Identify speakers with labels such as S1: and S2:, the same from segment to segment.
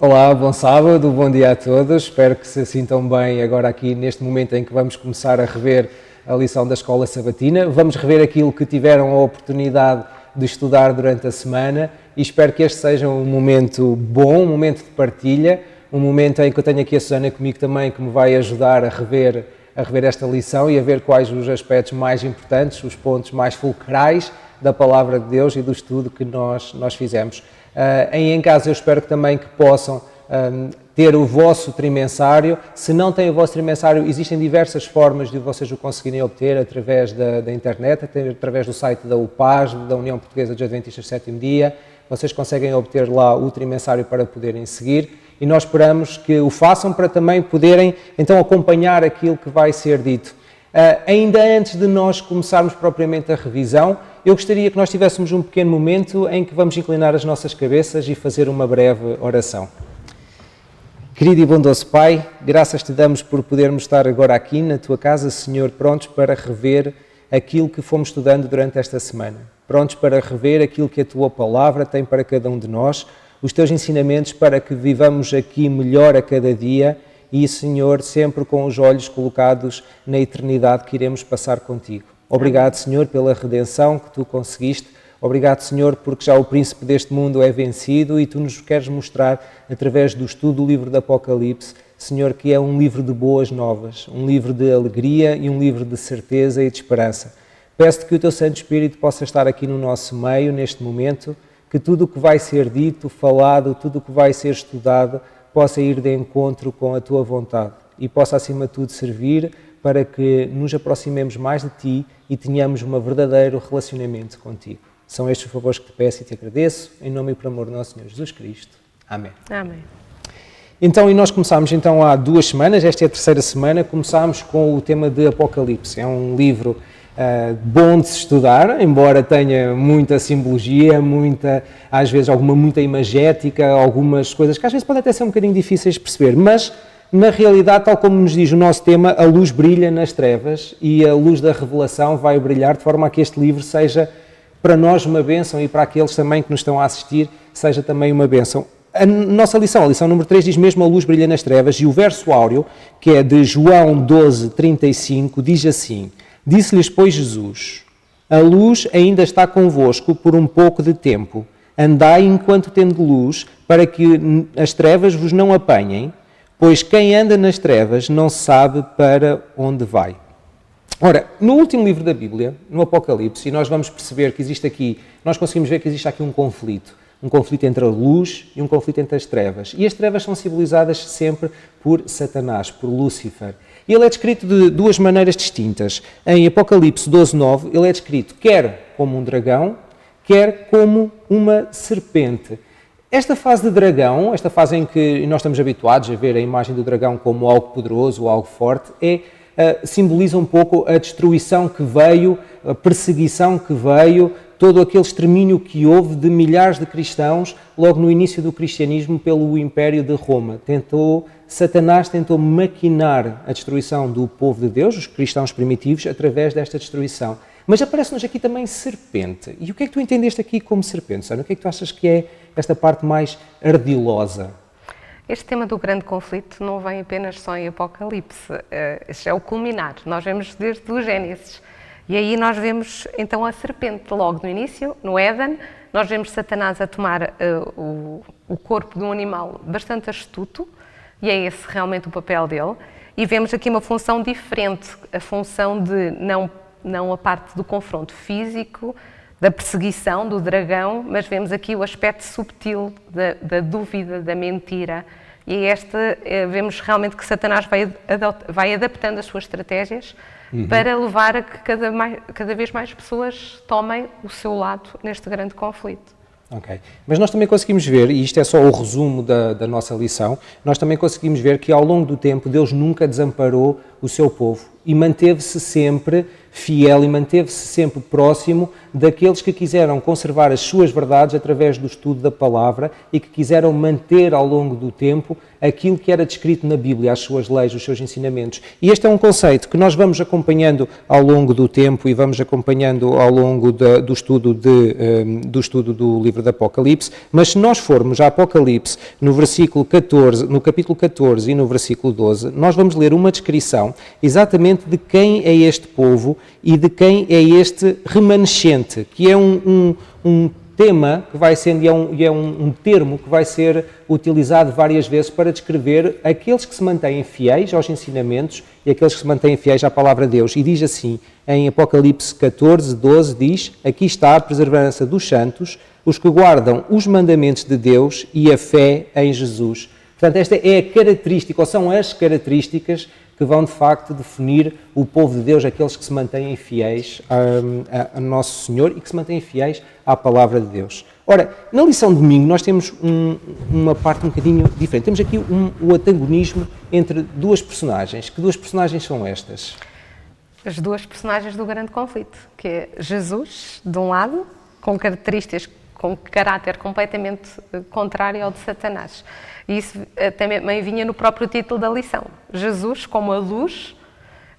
S1: Olá, bom sábado, bom dia a todos. Espero que se sintam bem agora aqui neste momento em que vamos começar a rever a lição da Escola Sabatina. Vamos rever aquilo que tiveram a oportunidade de estudar durante a semana e espero que este seja um momento bom, um momento de partilha, um momento em que eu tenho aqui a Susana comigo também que me vai ajudar a rever esta lição e a ver quais os aspectos mais importantes, os pontos mais fulcrais da Palavra de Deus e do estudo que nós fizemos. Em casa eu espero que também que possam ter o vosso trimensário. Se não têm o vosso trimensário, existem diversas formas de vocês o conseguirem obter através da internet, através do site da UPAS, da União Portuguesa dos Adventistas do Sétimo Dia. Vocês conseguem obter lá o trimensário para poderem seguir e nós esperamos que o façam para também poderem então acompanhar aquilo que vai ser dito. Ainda antes de nós começarmos propriamente a revisão, eu gostaria que nós tivéssemos um pequeno momento em que vamos inclinar as nossas cabeças e fazer uma breve oração. Querido e bondoso Pai, graças te damos por podermos estar agora aqui na tua casa, Senhor, prontos para rever aquilo que fomos estudando durante esta semana. Prontos para rever aquilo que a tua palavra tem para cada um de nós, os teus ensinamentos para que vivamos aqui melhor a cada dia e, Senhor, sempre com os olhos colocados na eternidade que iremos passar contigo. Obrigado, Senhor, pela redenção que tu conseguiste. Obrigado, Senhor, porque já o príncipe deste mundo é vencido e tu nos queres mostrar, através do estudo do livro do Apocalipse, Senhor, que é um livro de boas novas, um livro de alegria e um livro de certeza e de esperança. Peço-te que o teu Santo Espírito possa estar aqui no nosso meio, neste momento, que tudo o que vai ser dito, falado, tudo o que vai ser estudado, possa ir de encontro com a tua vontade e possa, acima de tudo, servir para que nos aproximemos mais de ti e tenhamos um verdadeiro relacionamento contigo. São estes os favores que te peço e te agradeço, em nome e por amor do nosso Senhor Jesus Cristo. Amém.
S2: Amém.
S1: Então, e nós começámos então há 2 semanas, esta é a 3ª semana, começámos com o tema de Apocalipse. É um livro bom de se estudar, embora tenha muita simbologia, às vezes muita imagética, algumas coisas que às vezes podem até ser um bocadinho difíceis de perceber, mas na realidade, tal como nos diz o nosso tema, a luz brilha nas trevas e a luz da revelação vai brilhar de forma a que este livro seja para nós uma bênção e para aqueles também que nos estão a assistir seja também uma bênção. A nossa lição, a lição número 3, diz mesmo a luz brilha nas trevas e o verso áureo, que é de João 12:35, diz assim: Disse-lhes, pois, Jesus, a luz ainda está convosco por um pouco de tempo. Andai enquanto tende luz, para que as trevas vos não apanhem, pois quem anda nas trevas não sabe para onde vai. Ora, no último livro da Bíblia, no Apocalipse, e nós vamos perceber que existe aqui, nós conseguimos ver que existe aqui um conflito entre a luz e um conflito entre as trevas. E as trevas são simbolizadas sempre por Satanás, por Lúcifer. E ele é descrito de 2 maneiras distintas. Em Apocalipse 12:9, ele é descrito quer como um dragão, quer como uma serpente. Esta fase de dragão, esta fase em que nós estamos habituados a ver a imagem do dragão como algo poderoso, algo forte, simboliza um pouco a destruição que veio, a perseguição que veio, todo aquele extermínio que houve de milhares de cristãos logo no início do cristianismo pelo Império de Roma. Satanás tentou maquinar a destruição do povo de Deus, os cristãos primitivos, através desta destruição. Mas aparece-nos aqui também serpente. E o que é que tu entendeste aqui como serpente, Sara? O que é que tu achas que é esta parte mais ardilosa?
S2: Este tema do grande conflito não vem apenas só em Apocalipse, este é o culminar. Nós vemos desde o Gênesis. E aí nós vemos então a serpente logo no início, no Éden. Nós vemos Satanás a tomar o corpo de um animal bastante astuto, e é esse realmente o papel dele. E vemos aqui uma função diferente, a função de não a parte do confronto físico, da perseguição, do dragão, mas vemos aqui o aspecto subtil da dúvida, da mentira. E vemos realmente que Satanás vai adaptando as suas estratégias para levar a que cada vez mais pessoas tomem o seu lado neste grande conflito.
S1: Ok, mas nós também conseguimos ver, e isto é só o resumo da nossa lição, nós também conseguimos ver que ao longo do tempo Deus nunca desamparou o seu povo e manteve-se sempre fiel e manteve-se sempre próximo daqueles que quiseram conservar as suas verdades através do estudo da palavra e que quiseram manter ao longo do tempo aquilo que era descrito na Bíblia, as suas leis, os seus ensinamentos. E este é um conceito que nós vamos acompanhando ao longo do tempo e vamos acompanhando ao longo do estudo do livro do Apocalipse, mas se nós formos a Apocalipse no versículo 14, no capítulo 14 e no versículo 12, nós vamos ler uma descrição exatamente de quem é este povo e de quem é este remanescente, que é um tema que vai sendo, e é um termo que vai ser utilizado várias vezes para descrever aqueles que se mantêm fiéis aos ensinamentos e aqueles que se mantêm fiéis à palavra de Deus. E diz assim, em Apocalipse 14, 12, diz: aqui está a perseverança dos santos, os que guardam os mandamentos de Deus e a fé em Jesus. Portanto, esta é a característica, ou são as características que vão de facto definir o povo de Deus, aqueles que se mantêm fiéis a Nosso Senhor e que se mantêm fiéis à palavra de Deus. Ora, na lição de domingo nós temos uma parte um bocadinho diferente. Temos aqui o antagonismo entre duas personagens. Que duas personagens são estas?
S2: As duas personagens do grande conflito, que é Jesus, de um lado, com características, com caráter completamente contrário ao de Satanás. E isso também vinha no próprio título da lição. Jesus como a luz,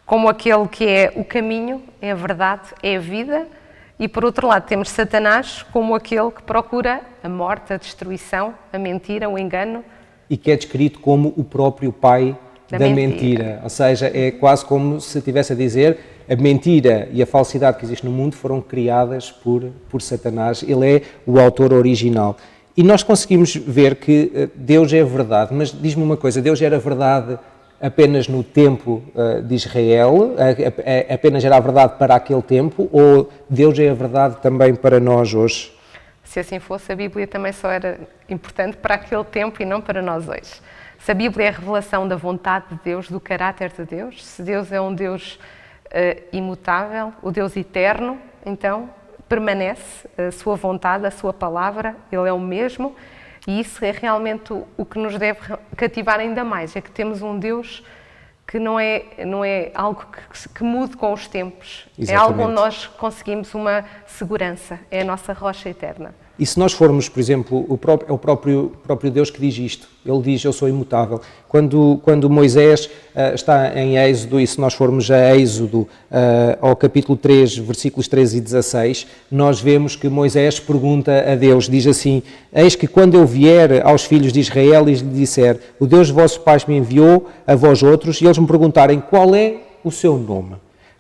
S2: como aquele que é o caminho, é a verdade, é a vida. E por outro lado temos Satanás como aquele que procura a morte, a destruição, a mentira, o engano.
S1: E que é descrito como o próprio pai da mentira. Ou seja, é quase como se estivesse a dizer: a mentira e a falsidade que existe no mundo foram criadas por Satanás. Ele é o autor original. E nós conseguimos ver que Deus é verdade, mas diz-me uma coisa: Deus era verdade apenas no tempo de Israel, apenas era a verdade para aquele tempo, ou Deus é a verdade também para nós hoje?
S2: Se assim fosse, a Bíblia também só era importante para aquele tempo e não para nós hoje. Se a Bíblia é a revelação da vontade de Deus, do caráter de Deus, se Deus é um Deus imutável, o Deus eterno, então permanece a sua vontade, a sua palavra, Ele é o mesmo, e isso é realmente o que nos deve cativar ainda mais, é que temos um Deus que não é algo que mude com os tempos. Exatamente. É algo onde nós conseguimos uma segurança, é a nossa rocha eterna.
S1: E se nós formos, por exemplo, é o próprio Deus que diz isto. Ele diz: eu sou imutável. Quando Moisés está em Êxodo, e se nós formos a Êxodo, ao capítulo 3, versículos 13 e 16, nós vemos que Moisés pergunta a Deus, diz assim: eis que quando eu vier aos filhos de Israel e lhes disser: o Deus de vossos pais me enviou a vós outros, e eles me perguntarem qual é o seu nome,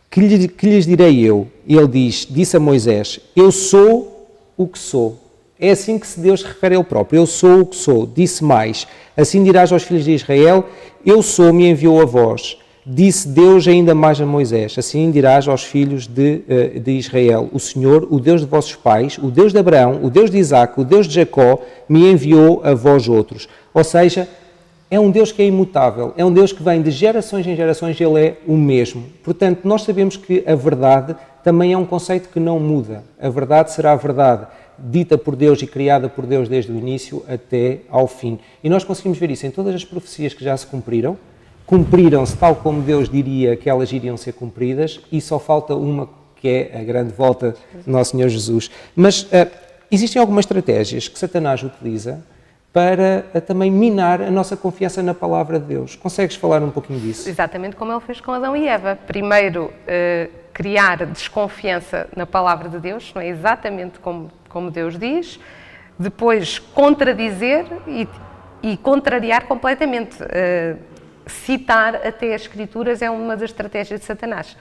S1: que lhes direi eu? E ele disse a Moisés: eu sou o que sou. É assim que Deus se refere a Ele próprio: eu sou o que sou. Disse mais: assim dirás aos filhos de Israel: eu sou, me enviou a vós. Disse Deus ainda mais a Moisés: assim dirás aos filhos de Israel: o Senhor, o Deus de vossos pais, o Deus de Abraão, o Deus de Isaque, o Deus de Jacó, me enviou a vós outros. Ou seja, é um Deus que é imutável, é um Deus que vem de gerações em gerações, Ele é o mesmo. Portanto, nós sabemos que a verdade também é um conceito que não muda. A verdade será a verdade dita por Deus e criada por Deus desde o início até ao fim. E nós conseguimos ver isso em todas as profecias que já se cumpriram. Cumpriram-se tal como Deus diria que elas iriam ser cumpridas, e só falta uma, que é a grande volta do nosso Senhor Jesus. Mas existem algumas estratégias que Satanás utiliza para também minar a nossa confiança na palavra de Deus. Consegues falar um pouquinho disso?
S2: Exatamente como ele fez com Adão e Eva. Primeiro, criar desconfiança na palavra de Deus, não é exatamente como Deus diz. Depois, contradizer e contrariar completamente. Citar até as Escrituras é uma das estratégias de Satanás.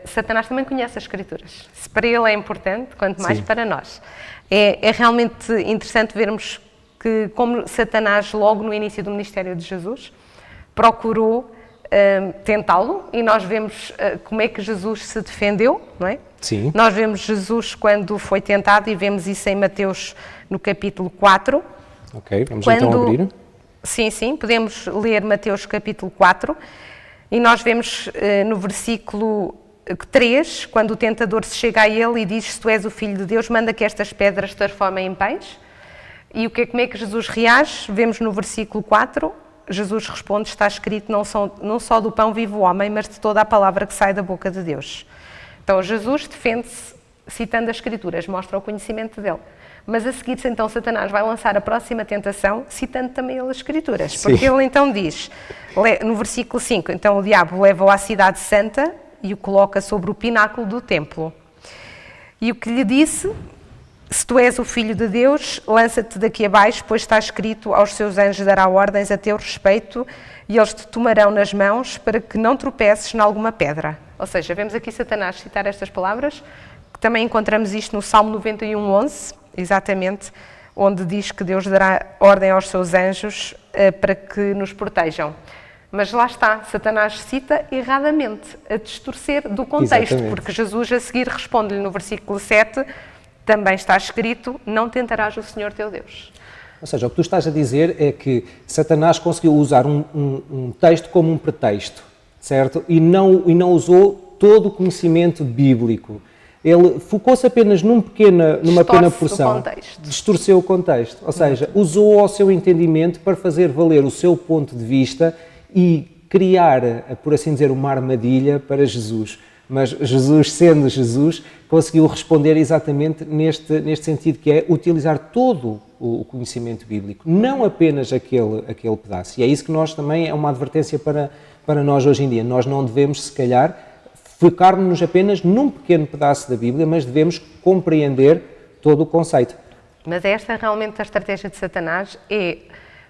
S2: Satanás também conhece as Escrituras. Se para ele é importante, quanto mais para nós. É realmente interessante vermos que, como Satanás, logo no início do ministério de Jesus, procurou tentá-lo, e nós vemos como é que Jesus se defendeu, não é?
S1: Sim.
S2: Nós vemos Jesus quando foi tentado, e vemos isso em Mateus no capítulo 4.
S1: Ok, vamos então abrir.
S2: Sim, podemos ler Mateus capítulo 4, e nós vemos no versículo 3, quando o tentador se chega a ele e diz: se tu és o Filho de Deus, manda que estas pedras se transformem em pães. E como é que Jesus reage? Vemos no versículo 4, Jesus responde, está escrito, não só do pão vive o homem, mas de toda a palavra que sai da boca de Deus. Então Jesus defende-se citando as Escrituras, mostra o conhecimento dele. Mas a seguir, então, Satanás vai lançar a próxima tentação, citando também ele as Escrituras.
S1: Sim.
S2: Porque ele então diz, no versículo 5, então o diabo leva-o à cidade santa e o coloca sobre o pináculo do templo. E o que lhe disse, se tu és o Filho de Deus, lança-te daqui abaixo, pois está escrito, aos seus anjos dará ordens a teu respeito e eles te tomarão nas mãos para que não tropeces em alguma pedra. Ou seja, vemos aqui Satanás citar estas palavras, que também encontramos isto no Salmo 91:11, exatamente, onde diz que Deus dará ordem aos seus anjos para que nos protejam. Mas lá está, Satanás cita erradamente, a distorcer do contexto,
S1: Exatamente.
S2: porque Jesus a seguir responde-lhe no versículo 7, também está escrito, não tentarás o Senhor teu Deus.
S1: Ou seja, o que tu estás a dizer é que Satanás conseguiu usar um texto como um pretexto, certo? E não usou todo o conhecimento bíblico. Ele focou-se apenas numa pequena porção, distorceu o contexto, ou seja, usou ao seu entendimento para fazer valer o seu ponto de vista e criar, por assim dizer, uma armadilha para Jesus. Mas Jesus, sendo Jesus, conseguiu responder exatamente neste sentido, que é utilizar todo o conhecimento bíblico, não apenas aquele pedaço. E é isso que nós também, é uma advertência para nós hoje em dia. Nós não devemos, se calhar, focar-nos apenas num pequeno pedaço da Bíblia, mas devemos compreender todo o conceito.
S2: Mas esta realmente a estratégia de Satanás é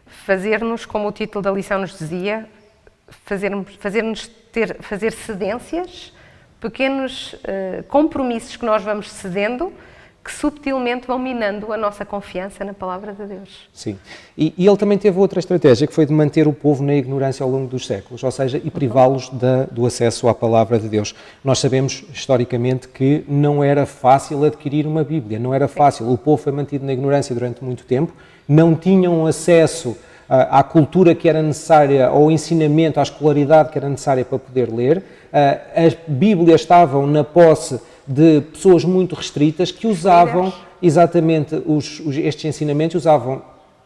S2: fazer-nos, como o título da lição nos dizia, fazer cedências, pequenos compromissos que nós vamos cedendo, que subtilmente vão minando a nossa confiança na palavra de Deus.
S1: Sim. E ele também teve outra estratégia, que foi de manter o povo na ignorância ao longo dos séculos, ou seja, e privá-los do acesso à palavra de Deus. Nós sabemos, historicamente, que não era fácil adquirir uma Bíblia, não era fácil. O povo foi mantido na ignorância durante muito tempo, não tinham acesso à cultura que era necessária, ao ensinamento, à escolaridade que era necessária para poder ler. As Bíblias estavam na posse de pessoas muito restritas que usavam exatamente estes ensinamentos, usavam,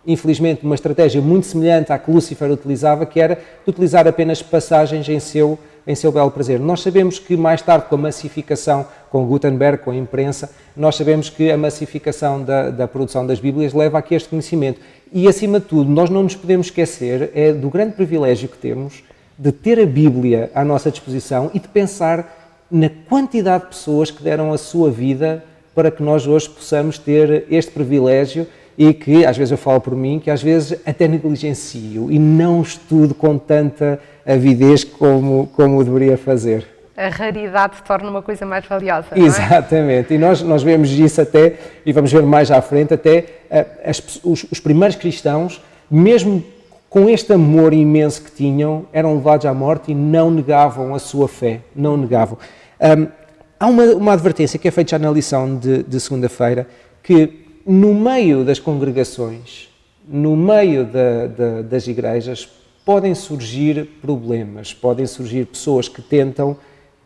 S1: infelizmente, uma estratégia muito semelhante à que Lúcifer utilizava, que era de utilizar apenas passagens em seu belo prazer. Nós sabemos que mais tarde, com a massificação, com Gutenberg, com a imprensa, nós sabemos que a massificação da produção das Bíblias leva a este conhecimento. E, acima de tudo, nós não nos podemos esquecer do grande privilégio que temos de ter a Bíblia à nossa disposição e de pensar na quantidade de pessoas que deram a sua vida para que nós hoje possamos ter este privilégio e que, às vezes eu falo por mim, que às vezes até negligencio e não estudo com tanta avidez como deveria fazer.
S2: A raridade torna uma coisa mais valiosa, não é?
S1: Exatamente, e nós vemos isso até, e vamos ver mais à frente, até os primeiros cristãos, mesmo com este amor imenso que tinham, eram levados à morte e não negavam a sua fé, não negavam. Há uma advertência que é feita já na lição de segunda-feira, que no meio das congregações, no meio das igrejas, podem surgir problemas, podem surgir pessoas que tentam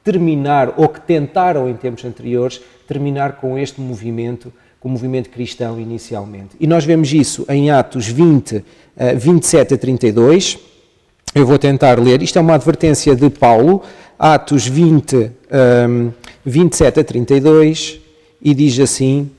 S1: terminar, ou que tentaram em tempos anteriores, terminar com este movimento, com o movimento cristão inicialmente. E nós vemos isso em Atos 20, 27 a 32. Eu vou tentar ler. Isto é uma advertência de Paulo, Atos 20, 27 a 32, e diz assim: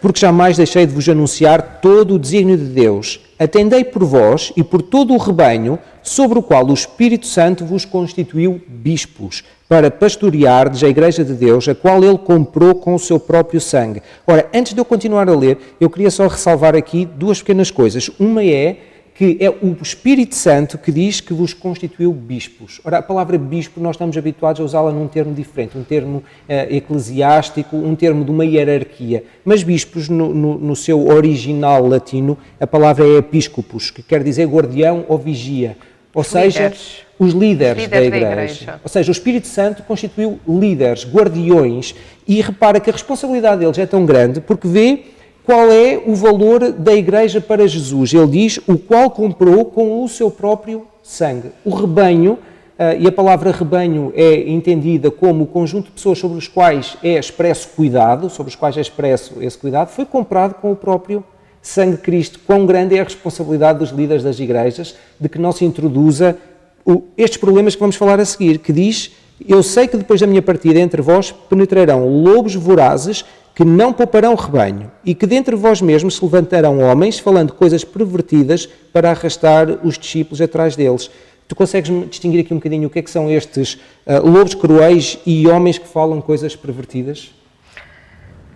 S1: porque jamais deixei de vos anunciar todo o desígnio de Deus. Atendei por vós e por todo o rebanho, sobre o qual o Espírito Santo vos constituiu bispos, para pastoreardes a Igreja de Deus, a qual ele comprou com o seu próprio sangue. Ora, antes de eu continuar a ler, eu queria só ressalvar aqui duas pequenas coisas. Uma é que é o Espírito Santo que diz que vos constituiu bispos. Ora, a palavra bispo nós estamos habituados a usá-la num termo diferente, um termo eclesiástico, um termo de uma hierarquia. Mas bispos, no seu original latino, a palavra é episcopos, que quer dizer guardião ou vigia. Ou seja, os líderes da Igreja. Ou seja, o Espírito Santo constituiu líderes, guardiões, e repara que a responsabilidade deles é tão grande porque vê qual é o valor da Igreja para Jesus. Ele diz, o qual comprou com o seu próprio sangue. O rebanho, e a palavra rebanho é entendida como o conjunto de pessoas sobre os quais é expresso cuidado, sobre os quais é expresso esse cuidado, foi comprado com o próprio sangue de Cristo, quão grande é a responsabilidade dos líderes das igrejas de que não se introduza estes problemas que vamos falar a seguir, que diz: eu sei que depois da minha partida entre vós penetrarão lobos vorazes que não pouparão rebanho, e que dentre vós mesmos se levantarão homens falando coisas pervertidas para arrastar os discípulos atrás deles. Tu consegues distinguir aqui um bocadinho o que é que são estes lobos cruéis e homens que falam coisas pervertidas?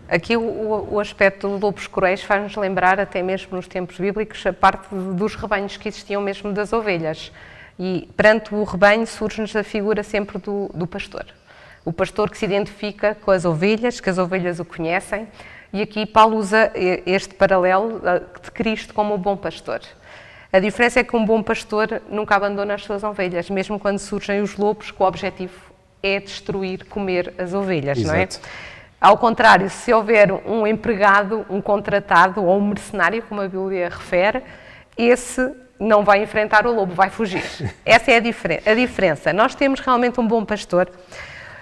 S2: Aqui o aspecto de lobos cruéis faz-nos lembrar, até mesmo nos tempos bíblicos, a parte dos rebanhos que existiam mesmo das ovelhas. E perante o rebanho surge-nos a figura sempre do pastor. O pastor que se identifica com as ovelhas, que as ovelhas o conhecem, e aqui Paulo usa este paralelo de Cristo como o bom pastor. A diferença é que um bom pastor nunca abandona as suas ovelhas, mesmo quando surgem os lobos, que o objetivo é destruir, comer as ovelhas,
S1: Exato.
S2: não é? Ao contrário, se houver um empregado, um contratado ou um mercenário, como a Bíblia refere, esse não vai enfrentar o lobo, vai fugir. Essa é a diferença. Nós temos realmente um bom pastor.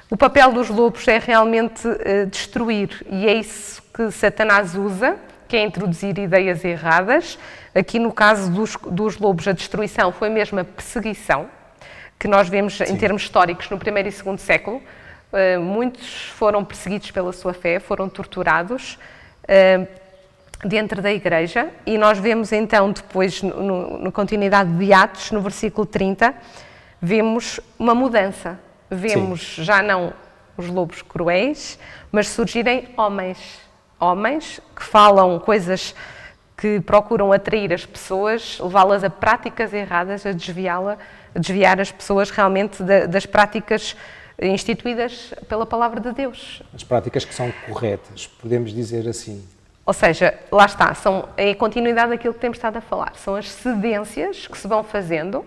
S2: O papel dos lobos é realmente destruir, e é isso que Satanás usa, que é introduzir ideias erradas. Aqui no caso dos lobos, a destruição foi mesmo a perseguição, que nós vemos em termos históricos no primeiro e segundo século. Muitos foram perseguidos pela sua fé, foram torturados dentro da igreja, e nós vemos então depois, na continuidade de Atos, no versículo 30, vemos uma mudança. Vemos já não os lobos cruéis, mas surgirem homens que falam coisas que procuram atrair as pessoas, levá-las a práticas erradas, a desviar as pessoas realmente das práticas instituídas pela palavra de Deus.
S1: As práticas que são corretas, podemos dizer assim.
S2: Ou seja, lá está, é a continuidade daquilo que temos estado a falar. São as cedências que se vão fazendo,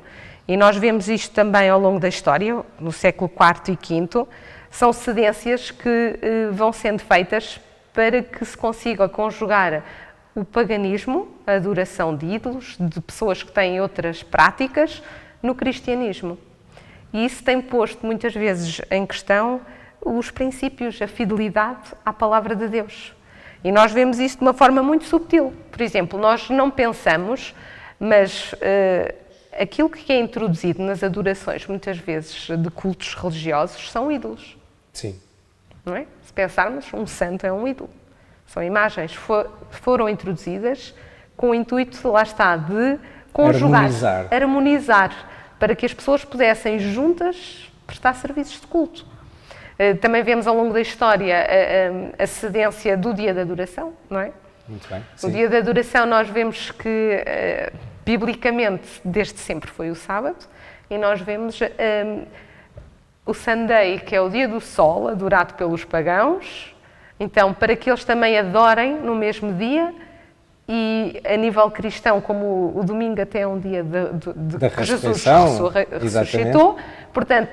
S2: e nós vemos isto também ao longo da história, no século IV e V, são cedências que vão sendo feitas para que se consiga conjugar o paganismo, a adoração de ídolos, de pessoas que têm outras práticas, no cristianismo. E isso tem posto muitas vezes em questão os princípios, a fidelidade à palavra de Deus. E nós vemos isso de uma forma muito subtil. Por exemplo, nós não pensamos, mas aquilo que é introduzido nas adorações, muitas vezes, de cultos religiosos, são ídolos.
S1: Sim.
S2: Não é? Se pensarmos, um santo é um ídolo. São imagens que foram introduzidas com o intuito, lá está, de conjugar, harmonizar, para que as pessoas pudessem juntas prestar serviços de culto. Também vemos ao longo da história a cedência do dia da adoração, não é?
S1: Muito bem.
S2: No dia da adoração nós vemos que, biblicamente, desde sempre foi o sábado, e nós vemos o Sunday, que é o dia do sol, adorado pelos pagãos, então para que eles também adorem no mesmo dia. E a nível cristão, como o domingo até é um dia de que Jesus ressuscitou, portanto,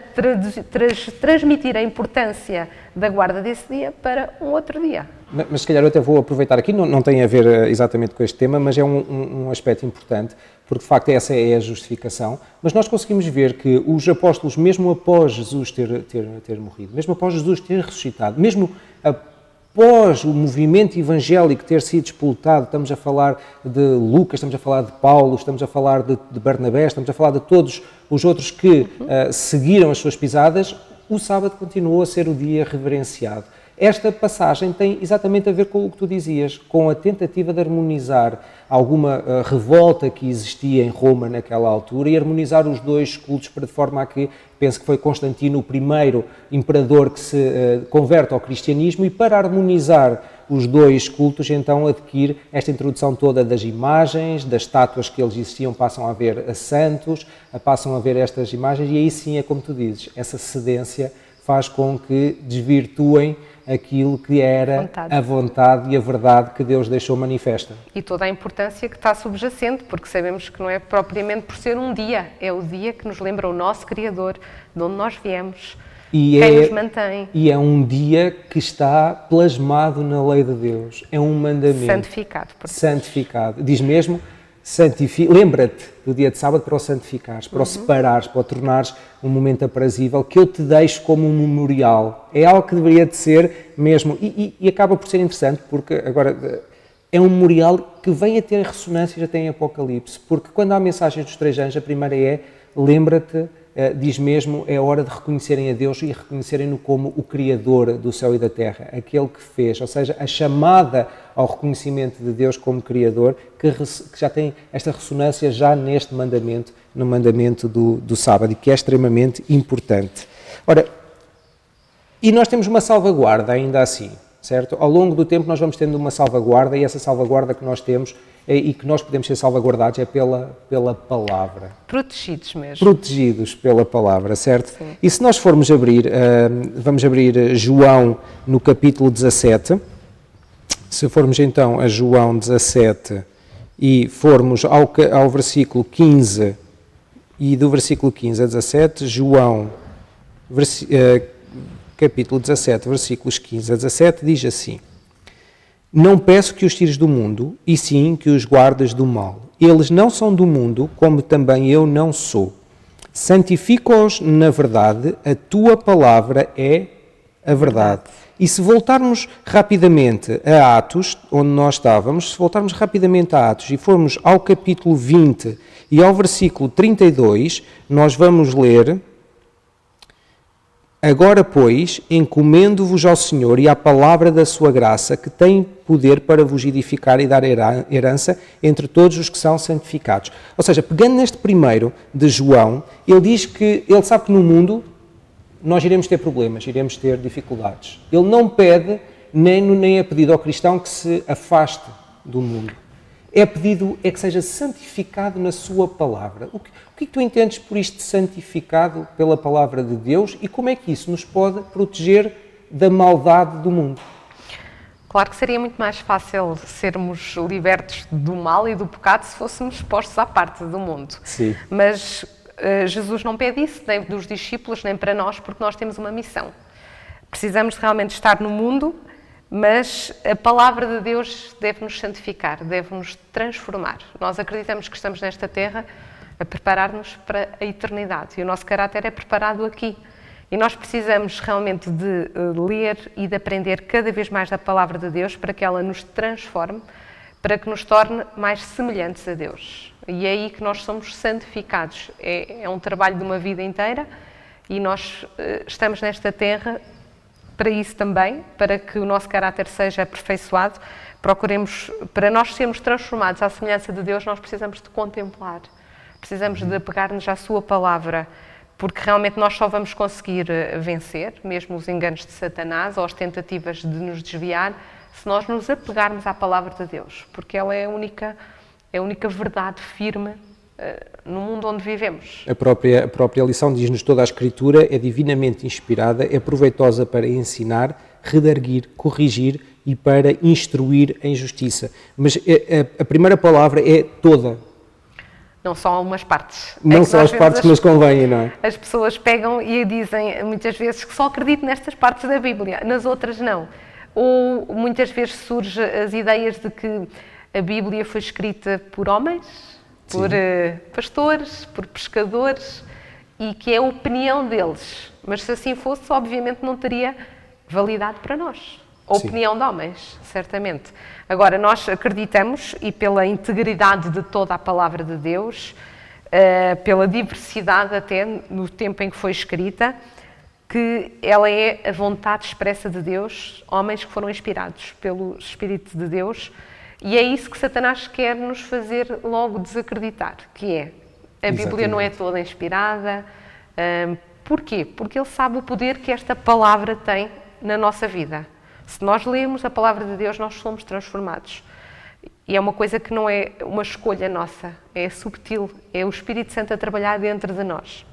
S2: transmitir a importância da guarda desse dia para um outro dia.
S1: Mas se calhar eu até vou aproveitar aqui, não tem a ver exatamente com este tema, mas é um aspecto importante, porque de facto essa é a justificação, mas nós conseguimos ver que os apóstolos, mesmo após Jesus ter morrido, mesmo após Jesus ter ressuscitado, mesmo após o movimento evangélico ter sido expultado, estamos a falar de Lucas, estamos a falar de Paulo, estamos a falar de Barnabé, estamos a falar de todos os outros que seguiram as suas pisadas, o sábado continuou a ser o dia reverenciado. Esta passagem tem exatamente a ver com o que tu dizias, com a tentativa de harmonizar alguma revolta que existia em Roma naquela altura e harmonizar os dois cultos para de forma a que, penso que foi Constantino o primeiro imperador que se converte ao cristianismo, e para harmonizar os dois cultos então adquire esta introdução toda das imagens, das estátuas que eles existiam, passam a haver santos, passam a haver estas imagens, e aí sim é como tu dizes, essa cedência faz com que desvirtuem aquilo que era a vontade e a verdade que Deus deixou manifesta.
S2: E toda a importância que está subjacente, porque sabemos que não é propriamente por ser um dia, é o dia que nos lembra o nosso Criador, de onde nós viemos, quem nos mantém.
S1: E é um dia que está plasmado na lei de Deus, é um mandamento.
S2: Santificado por Deus.
S1: Santificado. Diz mesmo, lembra-te do dia de sábado para o santificares, para o separares, para o tornares um momento aprazível, que eu te deixo como um memorial. É algo que deveria de ser mesmo, e acaba por ser interessante, porque agora é um memorial que vem a ter ressonâncias até em Apocalipse, porque quando há mensagens dos 3 anjos, a primeira é, lembra-te, diz mesmo, é hora de reconhecerem a Deus e reconhecerem-no como o Criador do céu e da terra, aquele que fez, ou seja, a chamada ao reconhecimento de Deus como Criador, que já tem esta ressonância já neste mandamento, no mandamento do sábado, e que é extremamente importante. Ora, e nós temos uma salvaguarda ainda assim, certo? Ao longo do tempo nós vamos tendo uma salvaguarda, e essa salvaguarda que nós temos e que nós podemos ser salvaguardados é pela palavra.
S2: Protegidos mesmo.
S1: Protegidos pela palavra, certo?
S2: Sim.
S1: E se nós formos abrir, vamos abrir João no capítulo 17, se formos então a João 17 e formos ao versículo 15, e do versículo 15 a 17, João, capítulo 17, versículos 15 a 17, diz assim: Não peço que os tires do mundo, e sim que os guardes do mal. Eles não são do mundo, como também eu não sou. Santifica-os na verdade, a tua palavra é a verdade. E se voltarmos rapidamente a Atos, onde nós estávamos, se voltarmos rapidamente a Atos e formos ao capítulo 20 e ao versículo 32, nós vamos ler: Agora, pois, encomendo-vos ao Senhor e à palavra da sua graça, que tem poder para vos edificar e dar herança entre todos os que são santificados. Ou seja, pegando neste primeiro de João, ele diz que ele sabe que no mundo nós iremos ter problemas, iremos ter dificuldades. Ele não pede, nem é pedido ao cristão que se afaste do mundo. É pedido que seja santificado na sua palavra. O que é que tu entendes por isto de santificado pela palavra de Deus e como é que isso nos pode proteger da maldade do mundo?
S2: Claro que seria muito mais fácil sermos libertos do mal e do pecado se fôssemos postos à parte do mundo.
S1: Sim.
S2: Mas Jesus não pede isso, nem dos discípulos, nem para nós, porque nós temos uma missão. Precisamos realmente estar no mundo, mas a palavra de Deus deve-nos santificar, deve-nos transformar. Nós acreditamos que estamos nesta terra a preparar-nos para a eternidade e o nosso caráter é preparado aqui. E nós precisamos realmente de ler e de aprender cada vez mais da palavra de Deus para que ela nos transforme, para que nos torne mais semelhantes a Deus. E é aí que nós somos santificados. É um trabalho de uma vida inteira e nós estamos nesta terra para isso também, para que o nosso caráter seja aperfeiçoado. Procuremos, para nós sermos transformados à semelhança de Deus, nós precisamos de contemplar, precisamos de apegar-nos à sua palavra, porque realmente nós só vamos conseguir vencer, mesmo os enganos de Satanás ou as tentativas de nos desviar, se nós nos apegarmos à palavra de Deus, porque ela é a única verdade firme no mundo onde vivemos.
S1: A própria lição diz-nos: toda a Escritura é divinamente inspirada, é proveitosa para ensinar, redarguir, corrigir e para instruir em justiça. Mas a primeira palavra é toda.
S2: Não só algumas partes.
S1: Não só as partes que nos convêm, não é?
S2: As pessoas pegam e dizem muitas vezes que só acreditam nestas partes da Bíblia, nas outras não. Ou muitas vezes surgem as ideias de que a Bíblia foi escrita por homens, por pastores, por pescadores e que é a opinião deles. Mas se assim fosse, obviamente não teria validade para nós. A opinião de homens, certamente. Agora, nós acreditamos, e pela integridade de toda a palavra de Deus, pela diversidade até no tempo em que foi escrita, que ela é a vontade expressa de Deus, homens que foram inspirados pelo Espírito de Deus, e é isso que Satanás quer nos fazer logo desacreditar, que é, a Bíblia não é toda inspirada. Porquê? Porque ele sabe o poder que esta palavra tem na nossa vida. Se nós lemos a palavra de Deus, nós somos transformados. E é uma coisa que não é uma escolha nossa, é subtil, é o Espírito Santo a trabalhar dentro de nós.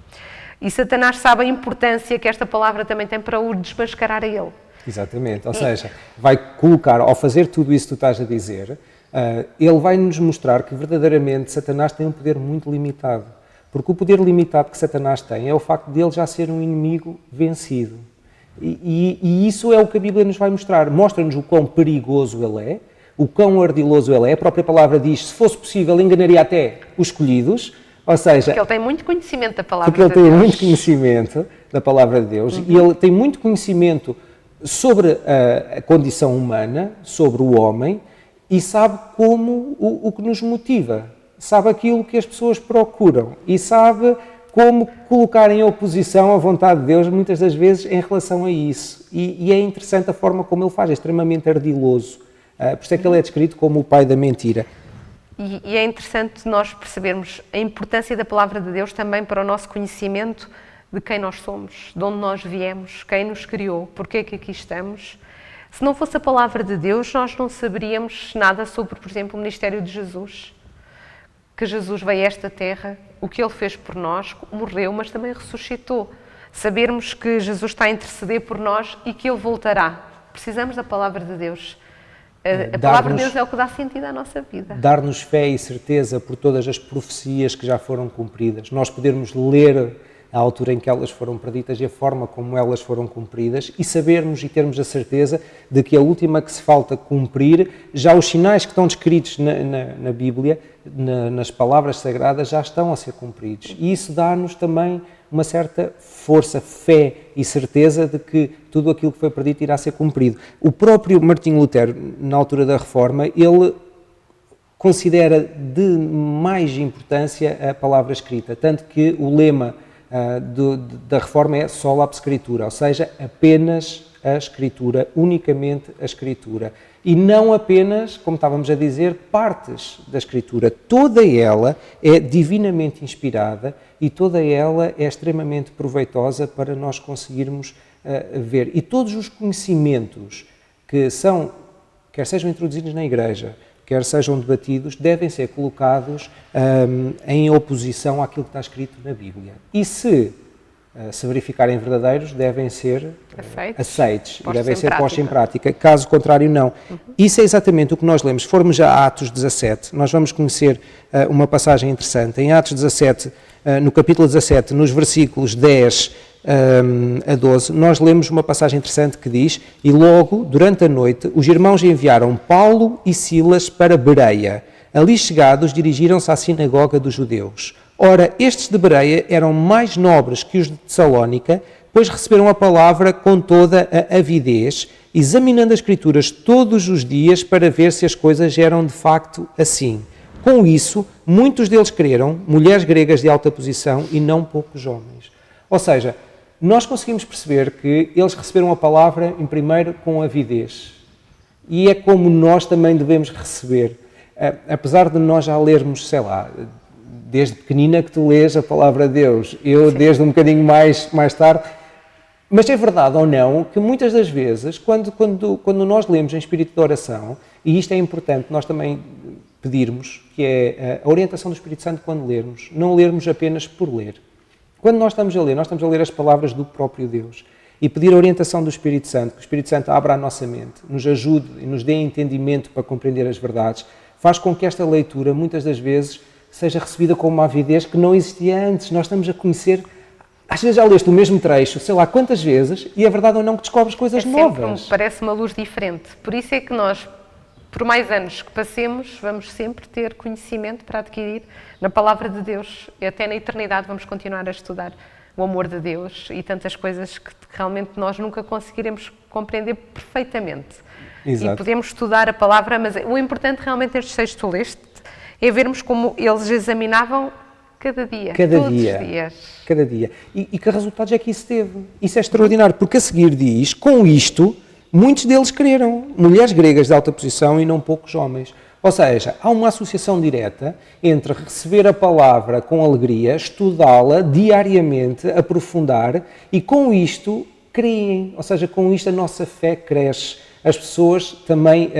S2: E Satanás sabe a importância que esta palavra também tem para o desmascarar a ele.
S1: Exatamente, ou seja, vai colocar, ao fazer tudo isso que tu estás a dizer, ele vai nos mostrar que verdadeiramente Satanás tem um poder muito limitado. Porque o poder limitado que Satanás tem é o facto de ele já ser um inimigo vencido. E isso é o que a Bíblia nos vai mostrar. Mostra-nos o quão perigoso ele é, o quão ardiloso ele é. A própria palavra diz, se fosse possível, enganaria até os escolhidos. Ou seja,
S2: porque ele tem muito conhecimento da palavra de
S1: Deus. Porque ele
S2: tem
S1: muito conhecimento da palavra de Deus e ele tem muito conhecimento sobre a condição humana, sobre o homem, e sabe como o que nos motiva, sabe aquilo que as pessoas procuram e sabe como colocar em oposição a vontade de Deus, muitas das vezes, em relação a isso. E é interessante a forma como ele faz, é extremamente ardiloso. Por isso é que ele é descrito como o pai da mentira.
S2: E é interessante nós percebermos a importância da palavra de Deus também para o nosso conhecimento de quem nós somos, de onde nós viemos, quem nos criou, porque é que aqui estamos. Se não fosse a palavra de Deus, nós não saberíamos nada sobre, por exemplo, o ministério de Jesus. Que Jesus veio a esta terra, o que Ele fez por nós, morreu, mas também ressuscitou. Sabermos que Jesus está a interceder por nós e que Ele voltará. Precisamos da palavra de Deus. A palavra de Deus é o que dá sentido à nossa vida.
S1: Dar-nos fé e certeza por todas as profecias que já foram cumpridas. Nós podermos ler a altura em que elas foram preditas e a forma como elas foram cumpridas e sabermos e termos a certeza de que a última que se falta cumprir, já os sinais que estão descritos na Bíblia, nas palavras sagradas, já estão a ser cumpridos. E isso dá-nos também uma certa força, fé e certeza de que tudo aquilo que foi predito irá ser cumprido. O próprio Martinho Lutero, na altura da Reforma, ele considera de mais importância a palavra escrita, tanto que o lema da Reforma é sola Scriptura, ou seja, apenas a Escritura, unicamente a Escritura. E não apenas, como estávamos a dizer, partes da Escritura. Toda ela é divinamente inspirada e toda ela é extremamente proveitosa para nós conseguirmos ver. E todos os conhecimentos que são, quer sejam introduzidos na Igreja, quer sejam debatidos, devem ser colocados em oposição àquilo que está escrito na Bíblia. E se verificarem verdadeiros, devem ser aceitos e devem ser postos em prática. Caso contrário, não. Isso é exatamente o que nós lemos. Se formos a Atos 17, nós vamos conhecer uma passagem interessante. Em Atos 17, no capítulo 17, nos versículos 10 a 12, nós lemos uma passagem interessante que diz: e logo, durante a noite, os irmãos enviaram Paulo e Silas para Bereia. Ali chegados, dirigiram-se à sinagoga dos judeus. Ora, estes de Bereia eram mais nobres que os de Tessalónica, pois receberam a palavra com toda a avidez, examinando as Escrituras todos os dias para ver se as coisas eram de facto assim. Com isso, muitos deles creram, mulheres gregas de alta posição e não poucos homens. Ou seja, nós conseguimos perceber que eles receberam a palavra, em primeiro, com avidez. E é como nós também devemos receber. Apesar de nós já lermos, sei lá, desde pequenina que tu lês a palavra de Deus, eu Sim. desde um bocadinho mais tarde. Mas é verdade ou não que muitas das vezes, quando nós lemos em espírito de oração, e isto é importante nós também pedirmos, que é a orientação do Espírito Santo quando lermos, não lermos apenas por ler. Quando nós estamos a ler as palavras do próprio Deus e pedir a orientação do Espírito Santo, que o Espírito Santo abra a nossa mente, nos ajude e nos dê entendimento para compreender as verdades, faz com que esta leitura, muitas das vezes, seja recebida com uma avidez que não existia antes. Nós estamos a conhecer, às vezes já leste o mesmo trecho, sei lá quantas vezes, e é verdade ou não que descobres coisas novas.
S2: Parece uma luz diferente. Por isso é que nós, por mais anos que passemos, vamos sempre ter conhecimento para adquirir na palavra de Deus. E até na eternidade vamos continuar a estudar o amor de Deus e tantas coisas que realmente nós nunca conseguiremos compreender perfeitamente.
S1: Exato.
S2: E podemos estudar a palavra, mas o importante realmente destes textos que tu leste é vermos como eles examinavam cada dia, todos os dias.
S1: Cada dia. E que resultados é que isso teve? Isso é extraordinário, porque a seguir diz, com isto, muitos deles creram, mulheres gregas de alta posição e não poucos homens. Ou seja, há uma associação direta entre receber a palavra com alegria, estudá-la diariamente, aprofundar, e com isto creem, ou seja, com isto a nossa fé cresce. As pessoas também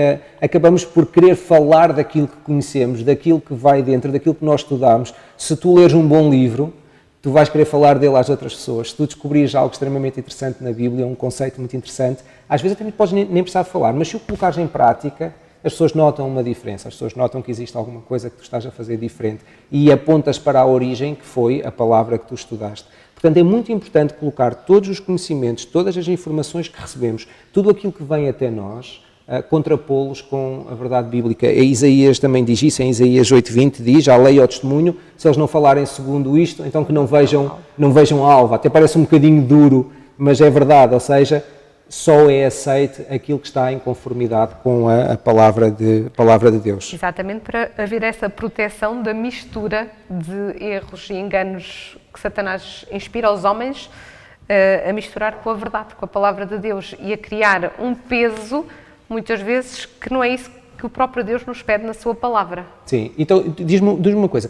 S1: acabamos por querer falar daquilo que conhecemos, daquilo que vai dentro, daquilo que nós estudamos. Se tu leres um bom livro, tu vais querer falar dele às outras pessoas. Se tu descobrires algo extremamente interessante na Bíblia, um conceito muito interessante, às vezes até podes nem precisar falar, mas se o colocares em prática, as pessoas notam uma diferença, as pessoas notam que existe alguma coisa que tu estás a fazer diferente e apontas para a origem, que foi a palavra que tu estudaste. Portanto, é muito importante colocar todos os conhecimentos, todas as informações que recebemos, tudo aquilo que vem até nós, contrapô-los com a verdade bíblica. E Isaías também diz isso, em Isaías 8:20 diz, a lei e ao testemunho, se eles não falarem segundo isto, então que não vejam a alva. Até parece um bocadinho duro, mas é verdade, ou seja, só é aceite aquilo que está em conformidade com a palavra de Deus.
S2: Exatamente, para haver essa proteção da mistura de erros e enganos que Satanás inspira aos homens a misturar com a verdade, com a palavra de Deus e a criar um peso, muitas vezes, que não é isso que o próprio Deus nos pede na sua palavra.
S1: Sim, então diz-me uma coisa,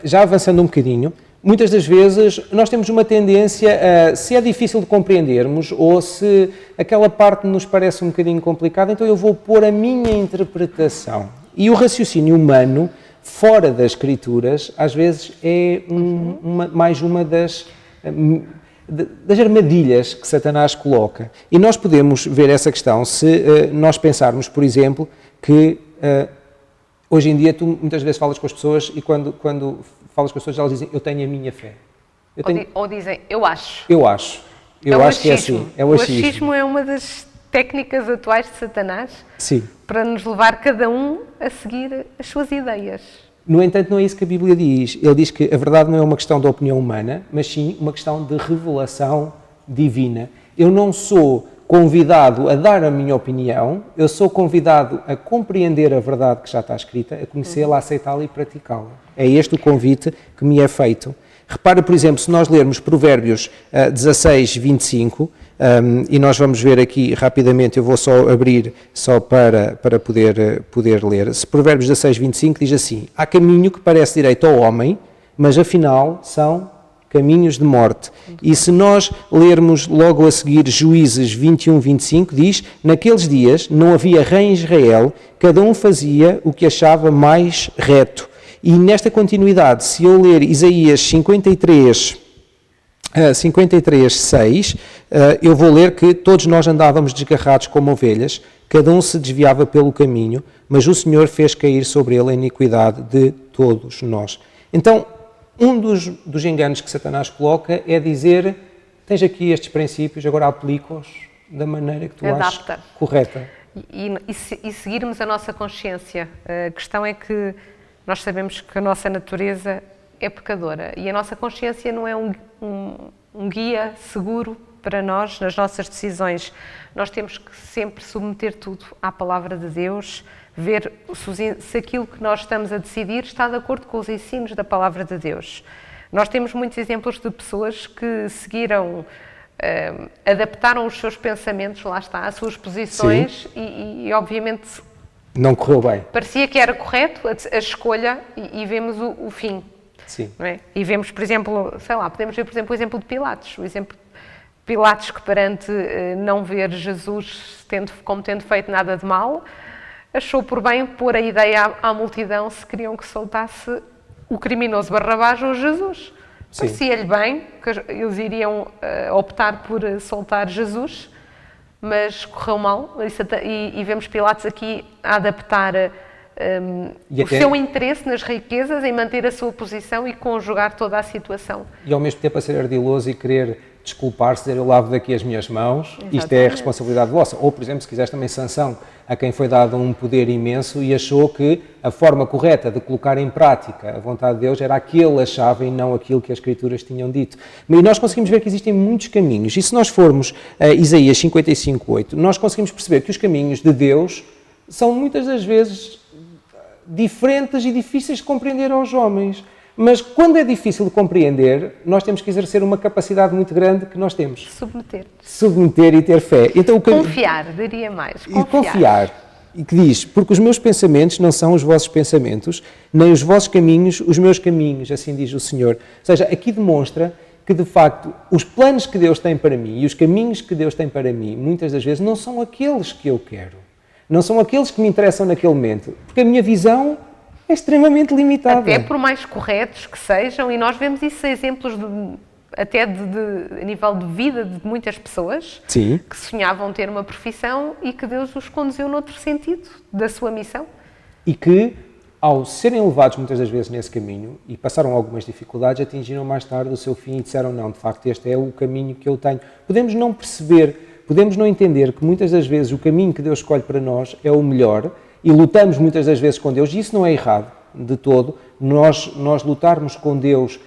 S1: já avançando um bocadinho, muitas das vezes nós temos uma tendência a, se é difícil de compreendermos ou se aquela parte nos parece um bocadinho complicada, então eu vou pôr a minha interpretação. E o raciocínio humano, fora das Escrituras, às vezes é mais uma das armadilhas que Satanás coloca. E nós podemos ver essa questão se nós pensarmos, por exemplo, que hoje em dia tu muitas vezes falas com as pessoas e quando falas com as pessoas elas dizem eu tenho a minha fé.
S2: Ou dizem eu acho.
S1: Eu acho que é assim. É o achismo.
S2: O achismo é uma das técnicas atuais de Satanás.
S1: Sim.
S2: Para nos levar cada um a seguir as suas ideias.
S1: No entanto, não é isso que a Bíblia diz. Ele diz que a verdade não é uma questão da opinião humana, mas sim uma questão de revelação divina. Eu não sou convidado a dar a minha opinião, eu sou convidado a compreender a verdade que já está escrita, a conhecê-la, a aceitá-la e praticá-la. É este o convite que me é feito. Repara, por exemplo, se nós lermos Provérbios 16, 25, e nós vamos ver aqui rapidamente, eu vou só abrir só para poder ler. Se Provérbios 16, 25 diz assim: há caminho que parece direito ao homem, mas afinal são caminhos de morte. E se nós lermos logo a seguir Juízes 21, 25, diz: naqueles dias não havia rei em Israel, cada um fazia o que achava mais reto. E nesta continuidade, se eu ler Isaías 53, 6, eu vou ler que todos nós andávamos desgarrados como ovelhas, cada um se desviava pelo caminho, mas o Senhor fez cair sobre ele a iniquidade de todos nós. Então, um dos enganos que Satanás coloca é dizer: tens aqui estes princípios, agora aplica-os da maneira que tu achas correta.
S2: E seguirmos a nossa consciência. A questão é que nós sabemos que a nossa natureza é pecadora e a nossa consciência não é um guia seguro para nós nas nossas decisões. Nós temos que sempre submeter tudo à palavra de Deus, ver se aquilo que nós estamos a decidir está de acordo com os ensinos da palavra de Deus. Nós temos muitos exemplos de pessoas que seguiram, adaptaram os seus pensamentos, lá está, às suas posições e obviamente
S1: não correu bem.
S2: Parecia que era correto a escolha e vemos o fim.
S1: Sim.
S2: Não é? E vemos, por exemplo, sei lá, podemos ver, por exemplo, o exemplo de Pilatos. O exemplo de Pilatos que perante não ver Jesus como tendo feito nada de mal, achou por bem pôr a ideia à multidão se queriam que soltasse o criminoso Barrabás ou Jesus. Parecia-lhe bem que eles iriam optar por soltar Jesus, mas correu mal e vemos Pilatos aqui a adaptar o seu interesse nas riquezas em manter a sua posição e conjugar toda a situação.
S1: E ao mesmo tempo a ser ardiloso e querer desculpar-se, dizer eu lavo daqui as minhas mãos,
S2: Exatamente.
S1: Isto é a responsabilidade vossa. Ou, por exemplo, se quiseres também Sansão, a quem foi dado um poder imenso e achou que a forma correta de colocar em prática a vontade de Deus era aquilo que ele achava e não aquilo que as Escrituras tinham dito. E nós conseguimos ver que existem muitos caminhos. E se nós formos a Isaías 55, 8, nós conseguimos perceber que os caminhos de Deus são muitas das vezes diferentes e difíceis de compreender aos homens. Mas quando é difícil de compreender, nós temos que exercer uma capacidade muito grande que nós temos. Submeter e ter fé. Então,
S2: confiar, diria mais.
S1: Confiar. E que diz, porque os meus pensamentos não são os vossos pensamentos, nem os vossos caminhos, os meus caminhos, assim diz o Senhor. Ou seja, aqui demonstra que, de facto, os planos que Deus tem para mim e os caminhos que Deus tem para mim, muitas das vezes, não são aqueles que eu quero. Não são aqueles que me interessam naquele momento. Porque a minha visão é extremamente limitada.
S2: Até por mais corretos que sejam, e nós vemos isso exemplos até a nível de vida de muitas pessoas.
S1: Sim.
S2: Que sonhavam ter uma profissão e que Deus os conduziu noutro sentido da sua missão.
S1: E que, ao serem levados muitas das vezes nesse caminho e passaram algumas dificuldades, atingiram mais tarde o seu fim e disseram não, de facto este é o caminho que eu tenho. Podemos não perceber, podemos não entender que muitas das vezes o caminho que Deus escolhe para nós é o melhor e lutamos muitas das vezes com Deus, e isso não é errado de todo, nós lutarmos com Deus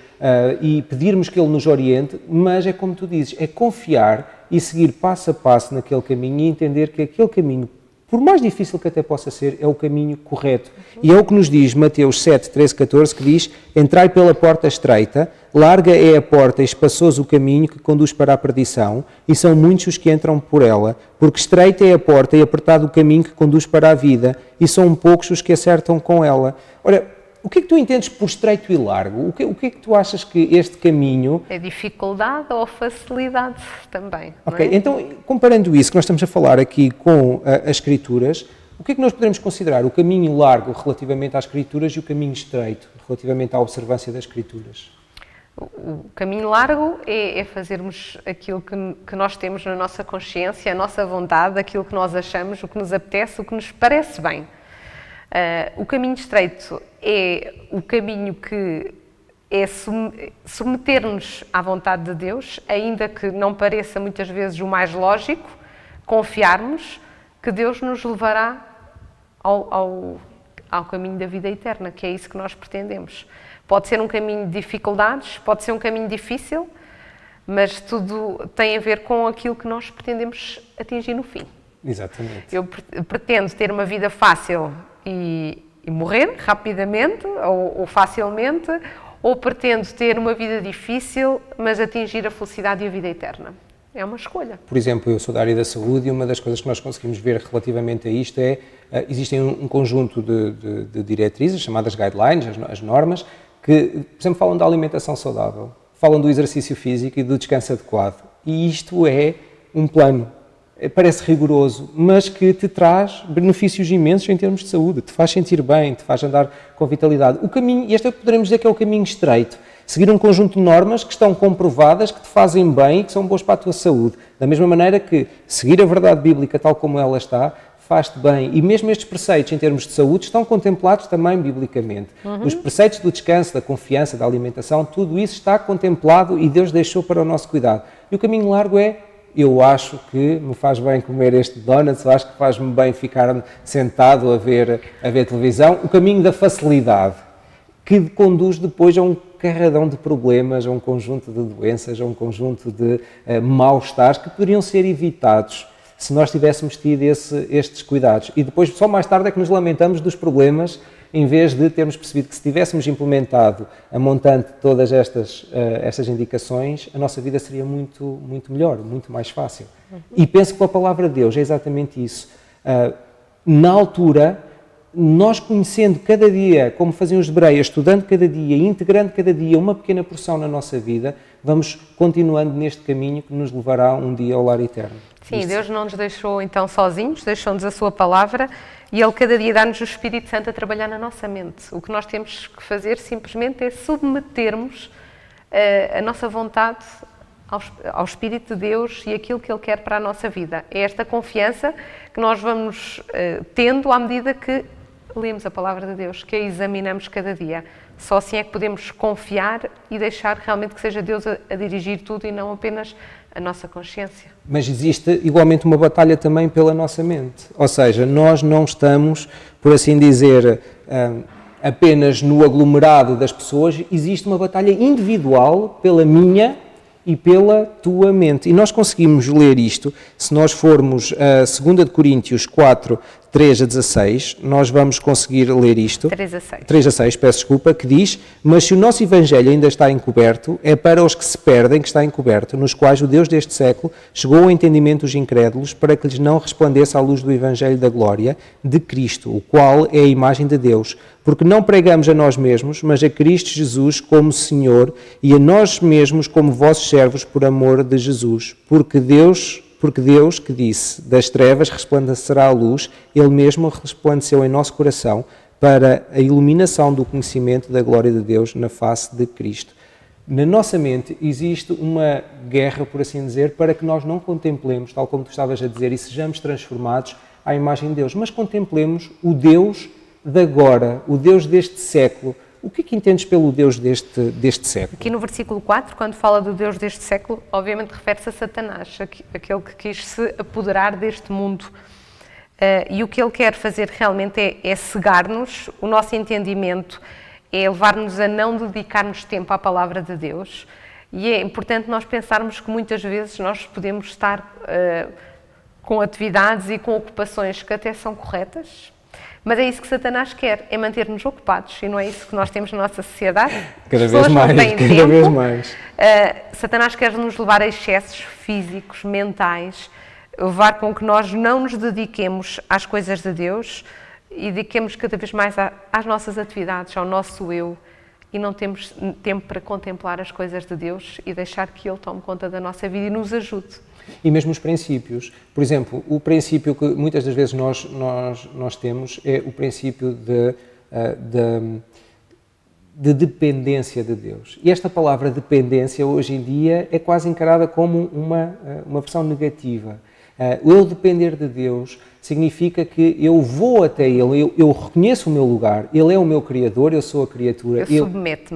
S1: e pedirmos que Ele nos oriente, mas é como tu dizes, é confiar e seguir passo a passo naquele caminho e entender que aquele caminho, por mais difícil que até possa ser, é o caminho correto. E é o que nos diz Mateus 7, 13, 14, que diz: entrai pela porta estreita, larga é a porta e espaçoso o caminho que conduz para a perdição, e são muitos os que entram por ela, porque estreita é a porta e apertado o caminho que conduz para a vida, e são poucos os que acertam com ela. Ora, o que é que tu entendes por estreito e largo? O que é que tu achas que este caminho...
S2: É dificuldade ou facilidade também.
S1: Ok,
S2: não é?
S1: então, comparando isso que nós estamos a falar aqui com as Escrituras, o que é que nós podemos considerar o caminho largo relativamente às Escrituras e o caminho estreito relativamente à observância das Escrituras?
S2: O caminho largo é fazermos aquilo que nós temos na nossa consciência, a nossa vontade, aquilo que nós achamos, o que nos apetece, o que nos parece bem. O caminho estreito é o caminho que é submeter-nos à vontade de Deus, ainda que não pareça muitas vezes o mais lógico, confiarmos que Deus nos levará ao caminho da vida eterna, que é isso que nós pretendemos. Pode ser um caminho de dificuldades, pode ser um caminho difícil, mas tudo tem a ver com aquilo que nós pretendemos atingir no fim.
S1: Exatamente.
S2: Eu pretendo ter uma vida fácil e morrer rapidamente ou facilmente, ou pretendo ter uma vida difícil, mas atingir a felicidade e a vida eterna. É uma escolha.
S1: Por exemplo, eu sou da área da saúde e uma das coisas que nós conseguimos ver relativamente a isto é, existem um conjunto de diretrizes, chamadas guidelines, as normas, que, por exemplo, falam da alimentação saudável, falam do exercício físico e do descanso adequado. E isto é um plano. Parece rigoroso, mas que te traz benefícios imensos em termos de saúde, te faz sentir bem, te faz andar com vitalidade. O caminho, este poderemos dizer que é o caminho estreito, seguir um conjunto de normas que estão comprovadas, que te fazem bem e que são boas para a tua saúde. Da mesma maneira que seguir a verdade bíblica tal como ela está, faz-te bem. E mesmo estes preceitos em termos de saúde estão contemplados também biblicamente. Os preceitos do descanso, da confiança, da alimentação, tudo isso está contemplado e Deus deixou para o nosso cuidado. E o caminho largo é: eu acho que me faz bem comer este donuts, eu acho que faz-me bem ficar sentado a ver televisão. O caminho da facilidade, que conduz depois a um carradão de problemas, a um conjunto de doenças, a um conjunto de mal-estares que poderiam ser evitados se nós tivéssemos tido estes cuidados. E depois, só mais tarde, é que nos lamentamos dos problemas, em vez de termos percebido que se tivéssemos implementado a montante de todas estas indicações, a nossa vida seria muito, muito melhor, muito mais fácil. E penso que a palavra de Deus é exatamente isso. Na altura, nós conhecendo cada dia, como faziam os hebreus, estudando cada dia, integrando cada dia uma pequena porção na nossa vida, vamos continuando neste caminho que nos levará um dia ao lar eterno.
S2: Sim, Deus não nos deixou então sozinhos, deixou-nos a sua palavra e Ele cada dia dá-nos o Espírito Santo a trabalhar na nossa mente. O que nós temos que fazer simplesmente é submetermos a nossa vontade ao Espírito de Deus e aquilo que Ele quer para a nossa vida. É esta confiança que nós vamos tendo à medida que lemos a palavra de Deus, que a examinamos cada dia. Só assim é que podemos confiar e deixar realmente que seja Deus a dirigir tudo e não apenas a nossa consciência.
S1: Mas existe igualmente uma batalha também pela nossa mente. Ou seja, nós não estamos, por assim dizer, apenas no aglomerado das pessoas, existe uma batalha individual pela minha e pela tua mente. E nós conseguimos ler isto, se nós formos a 2 Coríntios 4, 3 a 16, nós vamos conseguir ler isto.
S2: 3 a 6.
S1: 3 a 6, peço desculpa, que diz: mas se o nosso Evangelho ainda está encoberto, é para os que se perdem que está encoberto, nos quais o Deus deste século chegou ao entendimento dos incrédulos, para que lhes não resplandeça a luz do Evangelho da glória de Cristo, o qual é a imagem de Deus. Porque não pregamos a nós mesmos, mas a Cristo Jesus como Senhor, e a nós mesmos como vossos servos por amor de Jesus. Porque Deus que disse: das trevas resplandecerá a luz, Ele mesmo resplandeceu em nosso coração para a iluminação do conhecimento da glória de Deus na face de Cristo. Na nossa mente existe uma guerra, por assim dizer, para que nós não contemplemos, tal como tu estavas a dizer, e sejamos transformados à imagem de Deus, mas contemplemos o Deus de agora, o Deus deste século. O que é que entendes pelo Deus deste século?
S2: Aqui no versículo 4, quando fala do Deus deste século, obviamente refere-se a Satanás, aquele que quis se apoderar deste mundo. E o que ele quer fazer realmente é cegar-nos, o nosso entendimento, é levar-nos a não dedicarmos tempo à palavra de Deus, E é importante nós pensarmos que muitas vezes nós podemos estar com atividades e com ocupações que até são corretas, mas é isso que Satanás quer, é manter-nos ocupados, e não é isso que nós temos na nossa sociedade.
S1: Cada vez mais, cada vez mais.
S2: Satanás quer nos levar a excessos físicos, mentais, levar com que nós não nos dediquemos às coisas de Deus e dediquemos cada vez mais às nossas atividades, ao nosso eu, e não temos tempo para contemplar as coisas de Deus e deixar que Ele tome conta da nossa vida e nos ajude.
S1: E mesmo os princípios. Por exemplo, o princípio que muitas das vezes nós temos é o princípio de dependência de Deus. E esta palavra dependência hoje em dia é quase encarada como uma versão negativa. Eu depender de Deus significa que eu vou até Ele, eu reconheço o meu lugar, Ele é o meu Criador, eu sou a criatura.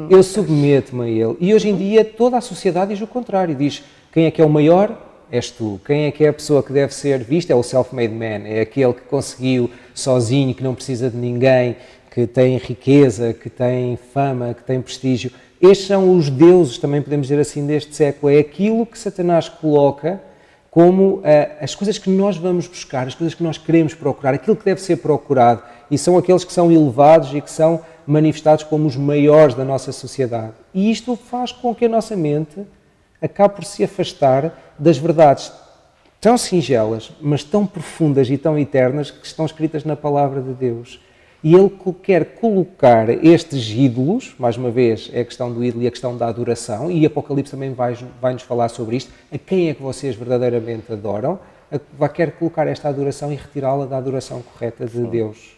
S1: Eu submeto-me a Ele. E hoje em dia toda a sociedade diz o contrário, diz quem é que é o maior? És tu. Quem é que é a pessoa que deve ser vista? É o self-made man, é aquele que conseguiu sozinho, que não precisa de ninguém, que tem riqueza, que tem fama, que tem prestígio. Estes são os deuses, também podemos dizer assim, deste século. É aquilo que Satanás coloca como as coisas que nós vamos buscar, as coisas que nós queremos procurar, aquilo que deve ser procurado. E são aqueles que são elevados e que são manifestados como os maiores da nossa sociedade. E isto faz com que a nossa mente acabe por se afastar das verdades tão singelas, mas tão profundas e tão eternas que estão escritas na Palavra de Deus. E Ele quer colocar estes ídolos, mais uma vez é a questão do ídolo e a questão da adoração, e Apocalipse também vai-nos falar sobre isto, a quem é que vocês verdadeiramente adoram, quer colocar esta adoração e retirá-la da adoração correta de Deus.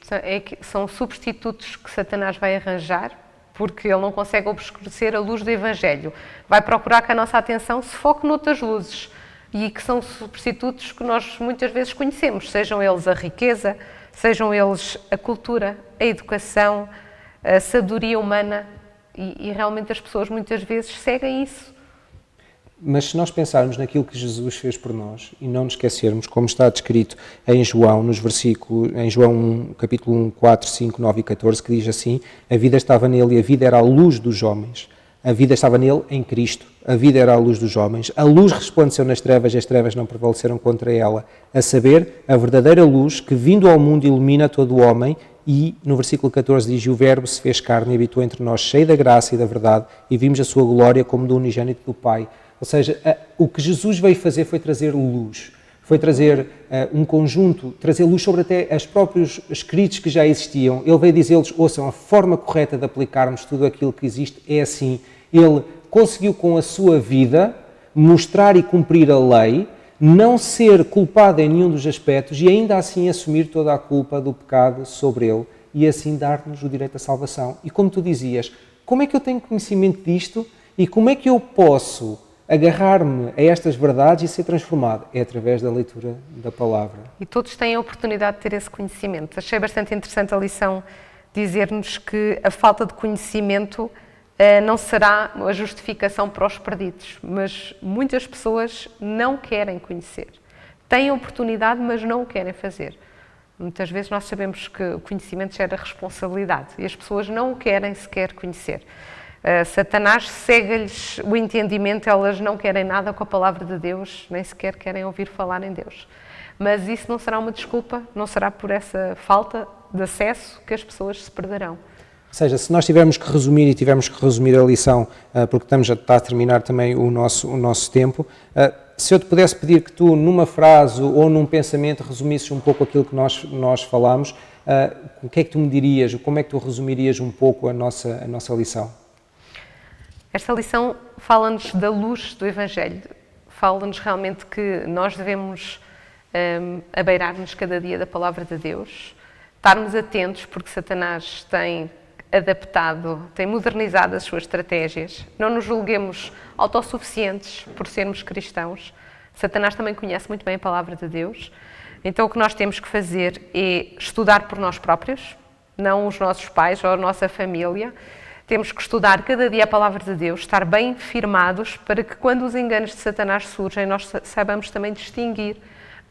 S2: São substitutos que Satanás vai arranjar, porque ele não consegue obscurecer a luz do Evangelho. Vai procurar que a nossa atenção se foque noutras luzes, e que são substitutos que nós muitas vezes conhecemos, sejam eles a riqueza, sejam eles a cultura, a educação, a sabedoria humana, e realmente as pessoas muitas vezes seguem isso.
S1: Mas se nós pensarmos naquilo que Jesus fez por nós e não nos esquecermos, como está descrito em João, em João 1, capítulo 1, 4, 5, 9 e 14, que diz assim: a vida estava nele e a vida era a luz dos homens. A vida estava nele em Cristo. A vida era a luz dos homens. A luz resplandeceu nas trevas e as trevas não prevaleceram contra ela. A saber, a verdadeira luz que vindo ao mundo ilumina todo o homem. E no versículo 14 diz: o Verbo se fez carne e habitou entre nós, cheio da graça e da verdade, e vimos a sua glória como do unigênito do Pai. Ou seja, o que Jesus veio fazer foi trazer luz, foi trazer um conjunto, trazer luz sobre até os próprios escritos que já existiam. Ele veio dizer-lhes: ouçam, a forma correta de aplicarmos tudo aquilo que existe é assim. Ele conseguiu com a sua vida mostrar e cumprir a lei, não ser culpado em nenhum dos aspectos e ainda assim assumir toda a culpa do pecado sobre ele e assim dar-nos o direito à salvação. E como tu dizias, como é que eu tenho conhecimento disto e como é que eu posso agarrar-me a estas verdades e ser transformado? É através da leitura da palavra.
S2: E todos têm a oportunidade de ter esse conhecimento. Achei bastante interessante a lição dizer-nos que a falta de conhecimento não será a justificação para os perdidos, mas muitas pessoas não querem conhecer. Têm a oportunidade, mas não o querem fazer. Muitas vezes nós sabemos que o conhecimento gera responsabilidade e as pessoas não o querem sequer conhecer. Satanás cega-lhes o entendimento, elas não querem nada com a palavra de Deus, nem sequer querem ouvir falar em Deus. Mas isso não será uma desculpa, não será por essa falta de acesso que as pessoas se perderão.
S1: Ou seja, se nós tivermos que resumir e tivermos que resumir a lição, porque já está a terminar também o nosso tempo, se eu te pudesse pedir que tu, numa frase ou num pensamento, resumisses um pouco aquilo que nós falámos, o que é que tu me dirias, como é que tu resumirias um pouco a nossa lição?
S2: Esta lição fala-nos da luz do Evangelho, fala-nos realmente que nós devemos abeirar-nos cada dia da Palavra de Deus, estarmos atentos porque Satanás tem adaptado, tem modernizado as suas estratégias. Não nos julguemos autossuficientes por sermos cristãos. Satanás também conhece muito bem a Palavra de Deus. Então o que nós temos que fazer é estudar por nós próprios, não os nossos pais ou a nossa família. Temos que estudar cada dia a Palavra de Deus, estar bem firmados para que quando os enganos de Satanás surgem, nós saibamos também distinguir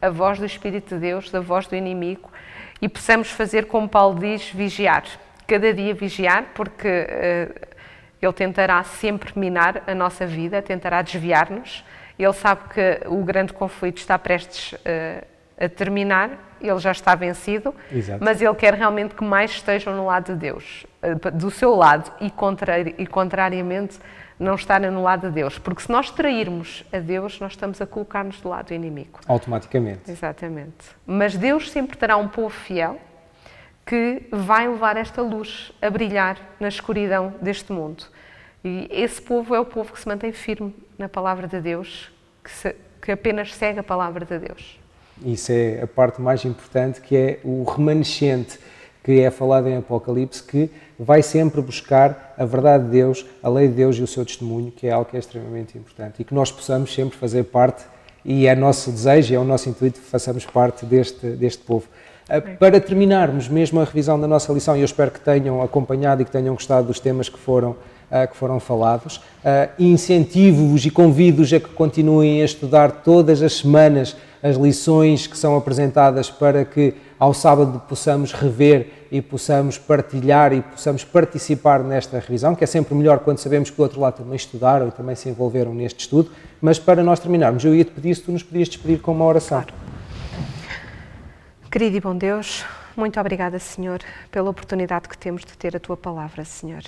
S2: a voz do Espírito de Deus da voz do inimigo e possamos fazer, como Paulo diz, vigiar. Cada dia vigiar, porque Ele tentará sempre minar a nossa vida, tentará desviar-nos. Ele sabe que o grande conflito está prestes a terminar, ele já está vencido,
S1: Exato.
S2: mas ele quer realmente que mais estejam no lado de Deus, do seu lado, e contrariamente não estarem no lado de Deus. Porque se nós trairmos a Deus, nós estamos a colocar-nos do lado do inimigo.
S1: Automaticamente.
S2: Exatamente. Mas Deus sempre terá um povo fiel que vai levar esta luz a brilhar na escuridão deste mundo. E esse povo é o povo que se mantém firme na palavra de Deus, que apenas segue a palavra de Deus.
S1: Isso é a parte mais importante, que é o remanescente, que é falado em Apocalipse, que vai sempre buscar a verdade de Deus, a lei de Deus e o seu testemunho, que é algo que é extremamente importante. E que nós possamos sempre fazer parte, e é nosso desejo, é o nosso intuito, que façamos parte deste povo. Para terminarmos mesmo a revisão da nossa lição, e eu espero que tenham acompanhado e que tenham gostado dos temas que foram falados, incentivo-vos e convido-vos a que continuem a estudar todas as semanas as lições que são apresentadas, para que ao sábado possamos rever e possamos partilhar e possamos participar nesta revisão, que é sempre melhor quando sabemos que do outro lado também estudaram e também se envolveram neste estudo. Mas para nós terminarmos, eu ia-te pedir se tu nos podias despedir com uma oração.
S2: Claro. Querido e bom Deus, muito obrigada, Senhor, pela oportunidade que temos de ter a Tua palavra, Senhor.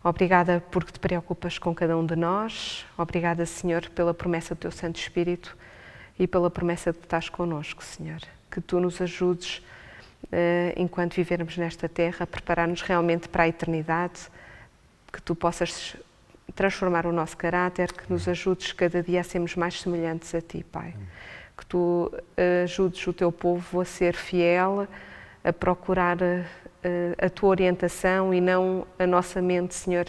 S2: Obrigada porque te preocupas com cada um de nós. Obrigada, Senhor, pela promessa do Teu Santo Espírito e pela promessa de que estás connosco, Senhor. Que Tu nos ajudes, enquanto vivermos nesta terra, a preparar-nos realmente para a eternidade, que Tu possas transformar o nosso caráter, que nos ajudes cada dia a sermos mais semelhantes a Ti, Pai. Que Tu ajudes o Teu povo a ser fiel, a procurar a Tua orientação e não a nossa mente, Senhor,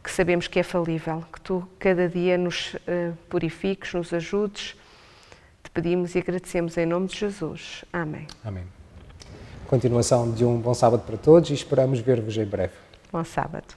S2: que sabemos que é falível. Que Tu cada dia nos purifiques, nos ajudes. Te pedimos e agradecemos em nome de Jesus. Amém.
S1: Amém. Continuação de um bom sábado para todos e esperamos ver-vos em breve.
S2: Bom sábado.